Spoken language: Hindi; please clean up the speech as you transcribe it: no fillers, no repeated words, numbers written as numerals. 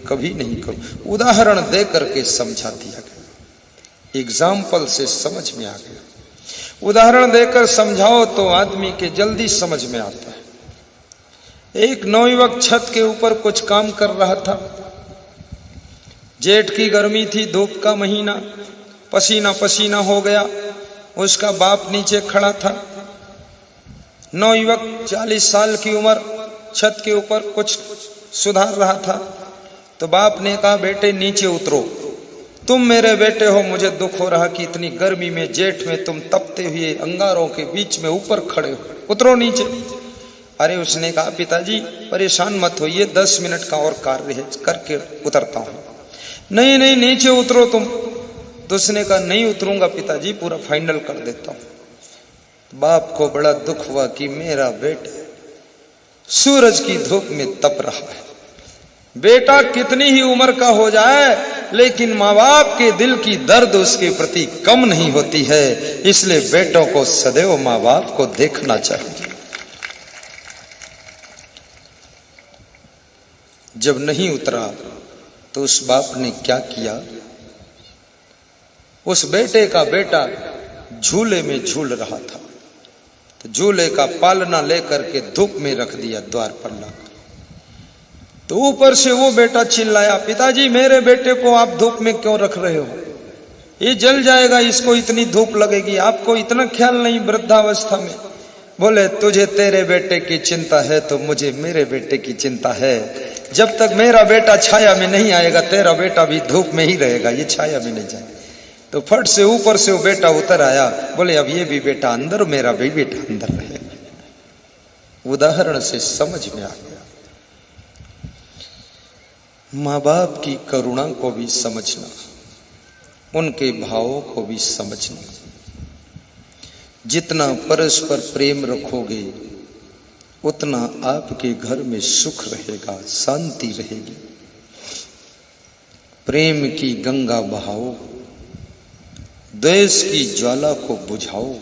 कभी नहीं करूं। उदाहरण दे करके समझा दिया गया, एग्जाम्पल से समझ में आ गया। उदाहरण देकर समझाओ तो आदमी के जल्दी समझ में आता है। एक नवयुवक छत के ऊपर कुछ काम कर रहा था। जेठ की गर्मी थी, धूप का महीना, पसीना पसीना हो गया। उसका बाप नीचे खड़ा था। नवयुवक 40 साल की उम्र, छत के ऊपर कुछ सुधार रहा था। तो बाप ने कहा, बेटे नीचे उतरो, तुम मेरे बेटे हो, मुझे दुख हो रहा कि इतनी गर्मी में, जेठ में तुम तपते हुए अंगारों के बीच में ऊपर खड़े हो, उतरो नीचे। अरे उसने कहा, पिताजी परेशान मत होइए, 10 मिनट का और कार्य है, करके उतरता हूं। नहीं नहीं नीचे उतरो तुम। तो उसने कहा, नहीं उतरूंगा पिताजी, पूरा फाइनल कर देता हूं। बाप को बड़ा दुख हुआ कि मेरा बेटा सूरज की धूप में तप रहा है। बेटा कितनी ही उम्र का हो जाए, लेकिन माँ बाप के दिल की दर्द उसके प्रति कम नहीं होती है। इसलिए बेटों को सदैव माँ बाप को देखना चाहिए। जब नहीं उतरा तो उस बाप ने क्या किया, उस बेटे का बेटा झूले में झूल रहा था, तो झूले का पालना लेकर के धूप में रख दिया द्वार पर लाकर। तो ऊपर से वो बेटा चिल्लाया, पिताजी मेरे बेटे को आप धूप में क्यों रख रहे हो, ये जल जाएगा, इसको इतनी धूप लगेगी, आपको इतना ख्याल नहीं वृद्धावस्था में। बोले, तुझे तेरे बेटे की चिंता है तो मुझे मेरे बेटे की चिंता है। जब तक मेरा बेटा छाया में नहीं आएगा, तेरा बेटा भी धूप में ही रहेगा, ये छाया में नहीं जाएगा। तो फट से ऊपर से वो बेटा उतर आया। बोले, अब ये भी बेटा अंदर, मेरा भी बेटा अंदर रहेगा। उदाहरण से समझ में आ गया। माँ बाप की करुणा को भी समझना, उनके भावों को भी समझना। जितना परस्पर प्रेम रखोगे उतना आपके घर में सुख रहेगा, शांति रहेगी। प्रेम की गंगा बहाओ, द्वेष की ज्वाला को बुझाओ।